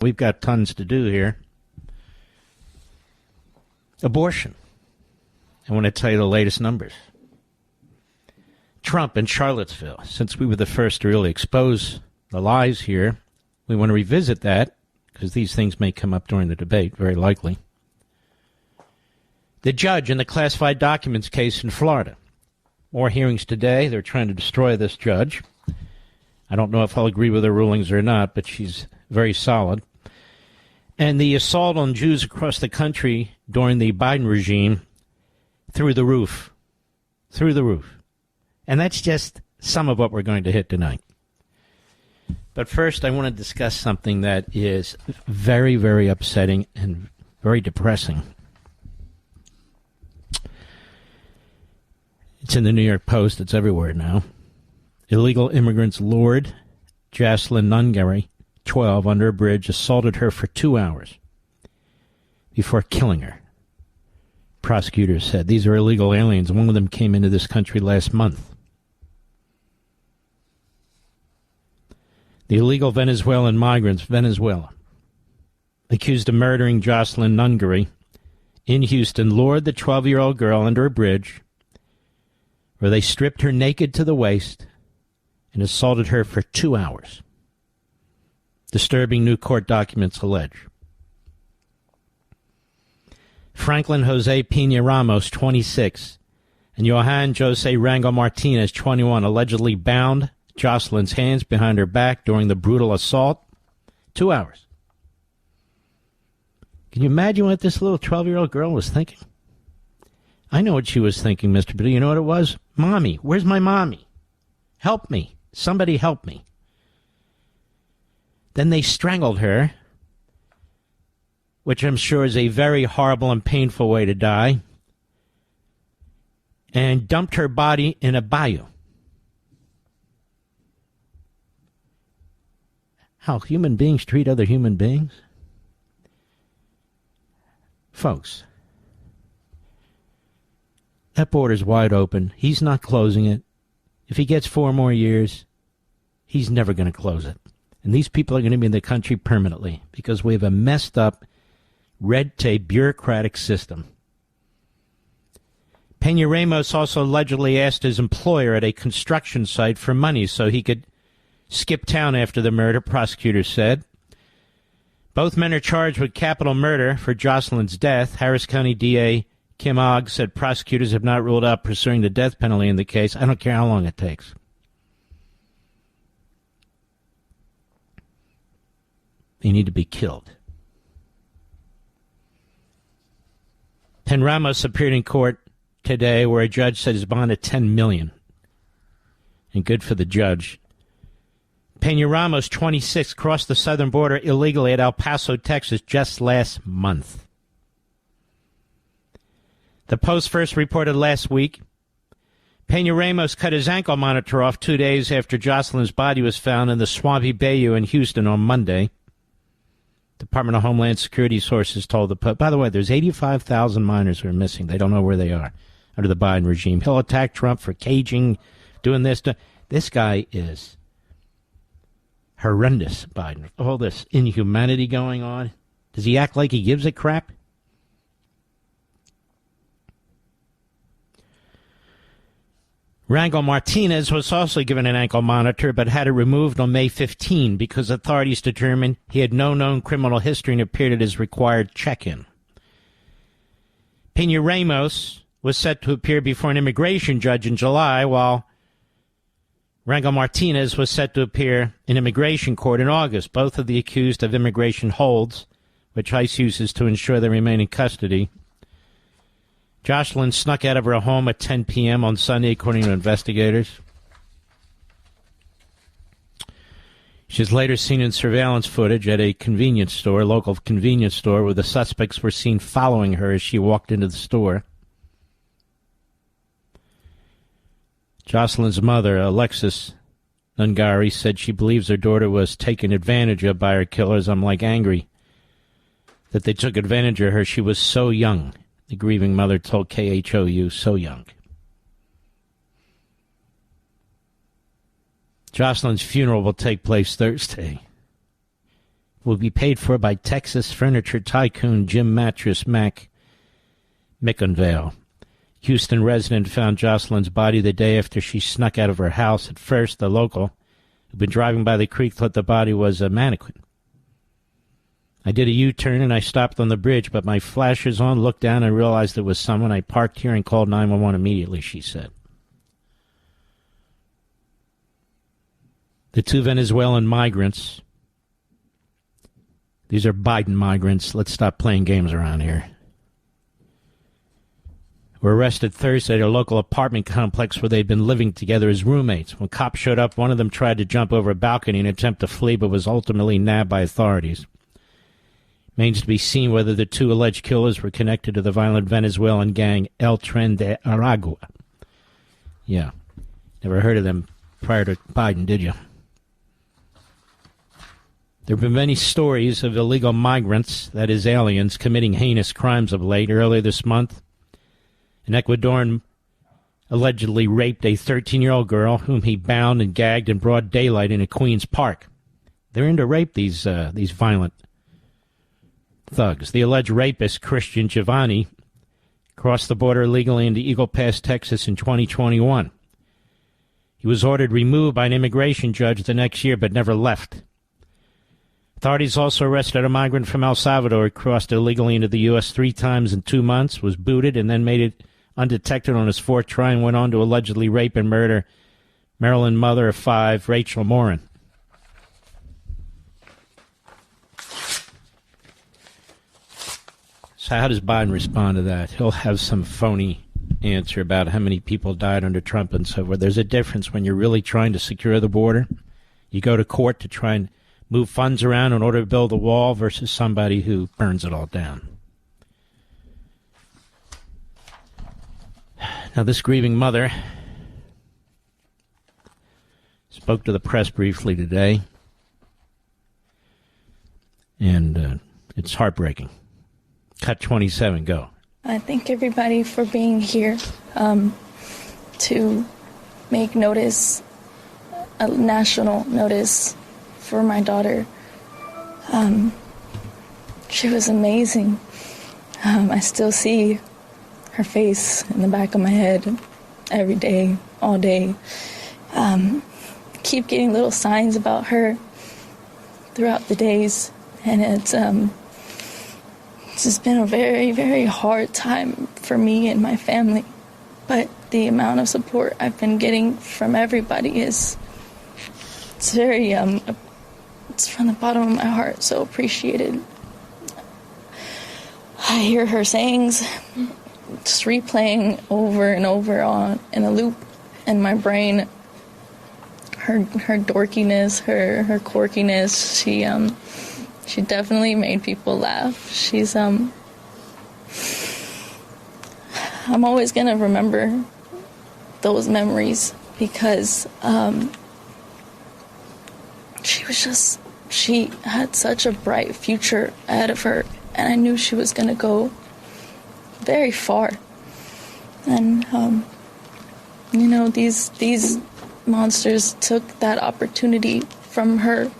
We've got tons to do here. Abortion. I want to tell you the latest numbers. Trump in Charlottesville. Since we were the first to really expose the lies here, we want to revisit that because these things may come up during the debate, very likely. The judge in the classified documents case in Florida. More hearings today. They're trying to destroy this judge. I don't know if I'll agree with her rulings or not, but she's very solid. And the assault on Jews across the country during the Biden regime, through the roof. Through the roof. And that's just some of what we're going to hit tonight. But first, I want to discuss something that is very, very upsetting and very depressing. It's in the New York Post. It's everywhere now. Illegal immigrants lured Jocelyn Nungary, 12, under a bridge, assaulted her for 2 hours before killing her. Prosecutors said these are illegal aliens. One of them came into this country last month. The illegal Venezuelan migrants, Venezuela, accused of murdering Jocelyn Nungary in Houston, lured the 12-year-old girl under a bridge where they stripped her naked to the waist and assaulted her for 2 hours. Disturbing new court documents allege. Franklin Jose Pena Ramos, 26, and Johan Jose Rangel Martinez, 21, allegedly bound Jocelyn's hands behind her back during the brutal assault. 2 hours. Can you imagine what this little 12-year-old girl was thinking? I know what she was thinking, Mr. But you know what it was? Mommy, where's my mommy? Help me. Somebody help me. Then they strangled her, which I'm sure is a very horrible and painful way to die, and dumped her body in a bayou. How human beings treat other human beings? Folks, that border's wide open. He's not closing it. If he gets 4 more years, he's never going to close it. And these people are going to be in the country permanently because we have a messed up, red tape, bureaucratic system. Pena Ramos also allegedly asked his employer at a construction site for money so he could skip town after the murder, prosecutors said. Both men are charged with capital murder for Jocelyn's death. Harris County DA Kim Ogg said prosecutors have not ruled out pursuing the death penalty in the case. I don't care how long it takes. They need to be killed. Pen Ramos appeared in court today where a judge set his bond at $10 million. And good for the judge. Pena Ramos, 26, crossed the southern border illegally at El Paso, Texas, just last month. The Post first reported last week, Pena Ramos cut his ankle monitor off 2 days after Jocelyn's body was found in the swampy bayou in Houston on Monday. Department of Homeland Security sources told the Post. By the way, there's 85,000 minors who are missing. They don't know where they are under the Biden regime. He'll attack Trump for caging, doing this. This guy is horrendous, Biden. All this inhumanity going on. Does he act like he gives a crap? Rangel Martinez was also given an ankle monitor but had it removed on May 15 because authorities determined he had no known criminal history and appeared at his required check-in. Pena Ramos was set to appear before an immigration judge in July, while Rangel Martinez was set to appear in immigration court in August. Both of the accused of immigration holds, which ICE uses to ensure they remain in custody. Jocelyn snuck out of her home at 10 p.m. on Sunday, according to investigators. She was later seen in surveillance footage at a convenience store, local convenience store, where the suspects were seen following her as she walked into the store. Jocelyn's mother, Alexis Nungary, said she believes her daughter was taken advantage of by her killers. I'm angry that they took advantage of her. She was so young. The grieving mother told KHOU, so young. Jocelyn's funeral will take place Thursday. will be paid for by Texas furniture tycoon Jim Mattress Mac McInvale. Houston resident found Jocelyn's body the day after she snuck out of her house. At first, the local, who'd been driving by the creek, thought the body was a mannequin. I did a U-turn and I stopped on the bridge, but my flashers on, looked down and realized it was someone. I parked here and called 911 immediately, she said. The two Venezuelan migrants, these are Biden migrants, let's stop playing games around here, were arrested Thursday at a local apartment complex where they'd been living together as roommates. When cops showed up, one of them tried to jump over a balcony in an attempt to flee, but was ultimately nabbed by authorities. Remains to be seen whether the two alleged killers were connected to the violent Venezuelan gang El Tren de Aragua. Yeah. Never heard of them prior to Biden, did you? There have been many stories of illegal migrants, that is aliens, committing heinous crimes of late. Earlier this month, an Ecuadorian allegedly raped a 13-year-old girl whom he bound and gagged in broad daylight in a Queens Park. They're into rape, these violent thugs. The alleged rapist, Christian Giovanni, crossed the border illegally into Eagle Pass, Texas in 2021. He was ordered removed by an immigration judge the next year, but never left. Authorities also arrested a migrant from El Salvador who crossed illegally into the U.S. 3 times in 2 months, was booted, and then made it undetected on his 4th try and went on to allegedly rape and murder Maryland mother of 5, Rachel Morin. So how does Biden respond to that? He'll have some phony answer about how many people died under Trump and so forth. There's a difference when you're really trying to secure the border. You go to court to try and move funds around in order to build a wall versus somebody who burns it all down. Now, this grieving mother spoke to the press briefly today, and it's heartbreaking. Cut 27, go. I thank everybody for being here to make notice, a national notice for my daughter. She was amazing. I still see her face in the back of my head every day, all day. Keep getting little signs about her throughout the days, and it's just been a very, very hard time for me and my family. But the amount of support I've been getting from everybody it's very, it's from the bottom of my heart, so appreciated. I hear her sayings just replaying over and over on in a loop in my brain. Her dorkiness, her quirkiness, she definitely made people laugh. She's I'm always gonna remember those memories because she had such a bright future ahead of her, and I knew she was gonna go very far. And these monsters took that opportunity from her,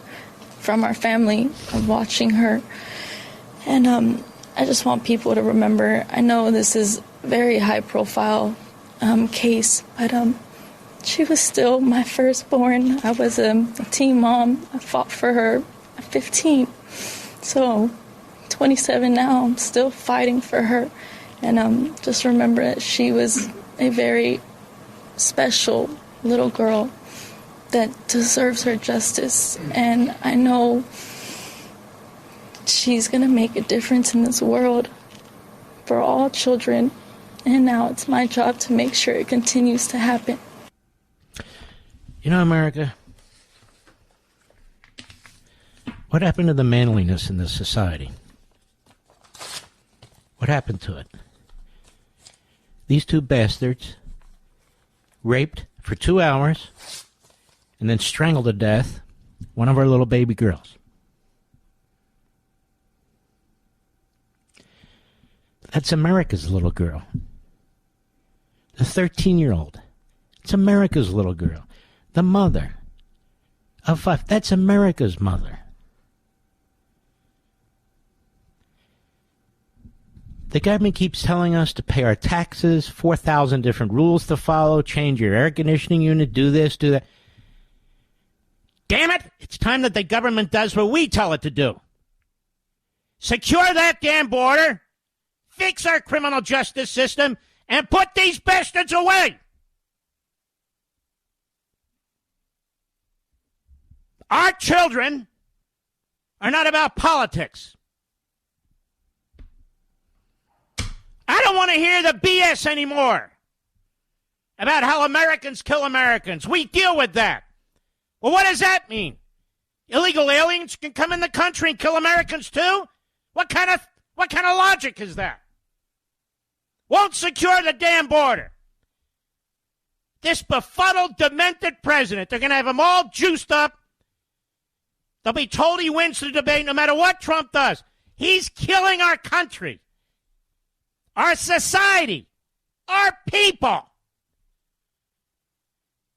from our family, of watching her. And I just want people to remember, I know this is a very high profile case, but she was still my firstborn. I was a teen mom. I fought for her at 15. So 27 now, I'm still fighting for her. And just remember that she was a very special little girl that deserves her justice. And I know she's going to make a difference in this world for all children. And now it's my job to make sure it continues to happen. You know, America, what happened to the manliness in this society? What happened to it? These two bastards raped for 2 hours and then strangled to death one of our little baby girls. That's America's little girl. The 13-year-old. It's America's little girl. The mother of 5. That's America's mother. The government keeps telling us to pay our taxes, 4,000 different rules to follow, change your air conditioning unit, do this, do that. Damn it, it's time that the government does what we tell it to do. Secure that damn border, fix our criminal justice system, and put these bastards away. Our children are not about politics. I don't want to hear the BS anymore about how Americans kill Americans. We deal with that. Well, what does that mean? Illegal aliens can come in the country and kill Americans too? What kind of logic is that? Won't secure the damn border. This befuddled, demented president, they're going to have them all juiced up. They'll be told he wins the debate no matter what Trump does. He's killing our country, our society, our people.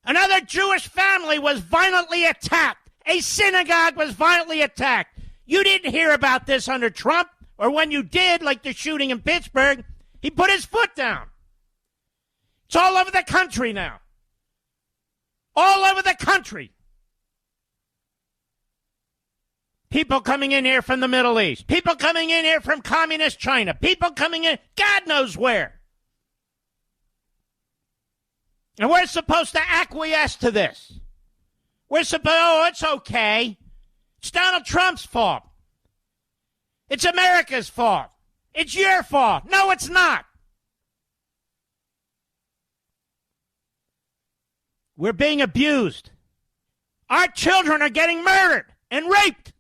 Another Jewish family was violently attacked. A synagogue was violently attacked. You didn't hear about this under Trump, or when you did, like the shooting in Pittsburgh, he put his foot down. It's all over the country now. All over the country. People coming in here from the Middle East. People coming in here from communist China. People coming in, God knows where. And we're supposed to acquiesce to this. We're supposed, oh, it's okay. It's Donald Trump's fault. It's America's fault. It's your fault. No, it's not. We're being abused. Our children are getting murdered and raped.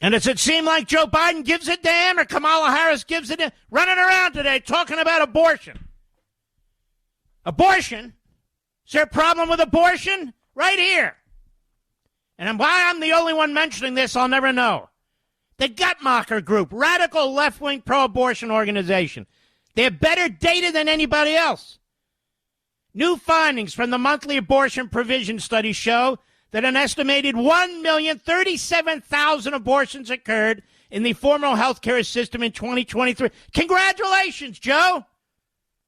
And does it seem like Joe Biden gives a damn or Kamala Harris gives a damn? Running around today talking about abortion. Abortion? Is there a problem with abortion? Right here. And why I'm the only one mentioning this, I'll never know. The Guttmacher Group, radical left-wing pro-abortion organization. They're better data than anybody else. New findings from the monthly abortion provision study show that an estimated 1,037,000 abortions occurred in the formal healthcare system in 2023. Congratulations, Joe.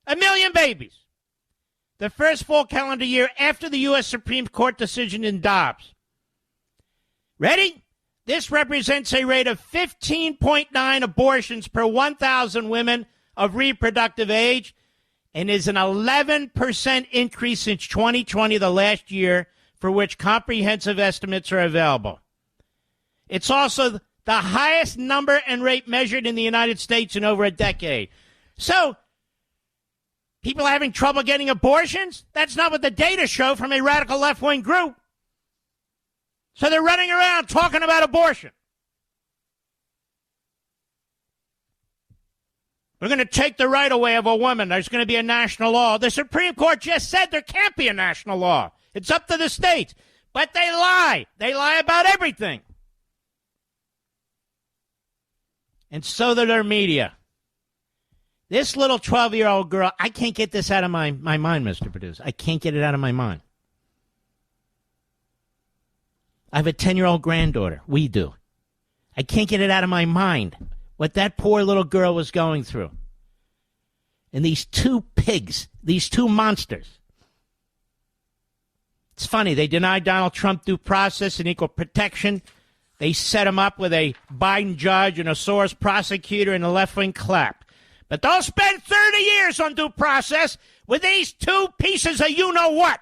1 million babies. The first full calendar year after the U.S. Supreme Court decision in Dobbs. Ready? This represents a rate of 15.9 abortions per 1,000 women of reproductive age and is an 11% increase since 2020, the last year for which comprehensive estimates are available. It's also the highest number and rate measured in the United States in over a decade. So, people having trouble getting abortions? That's not what the data show from a radical left-wing group. So they're running around talking about abortion. We're going to take the right away of a woman. There's going to be a national law. The Supreme Court just said there can't be a national law. It's up to the states. But they lie. They lie about everything. And so do their media. This little 12-year-old girl, I can't get this out of my mind, Mr. Producer. I can't get it out of my mind. I have a 10-year-old granddaughter. We do. I can't get it out of my mind what that poor little girl was going through. And these two pigs, these two monsters. It's funny, they denied Donald Trump due process and equal protection. They set him up with a Biden judge and a Soros prosecutor and a left-wing clap. But they'll spend 30 years on due process with these two pieces of you-know-what.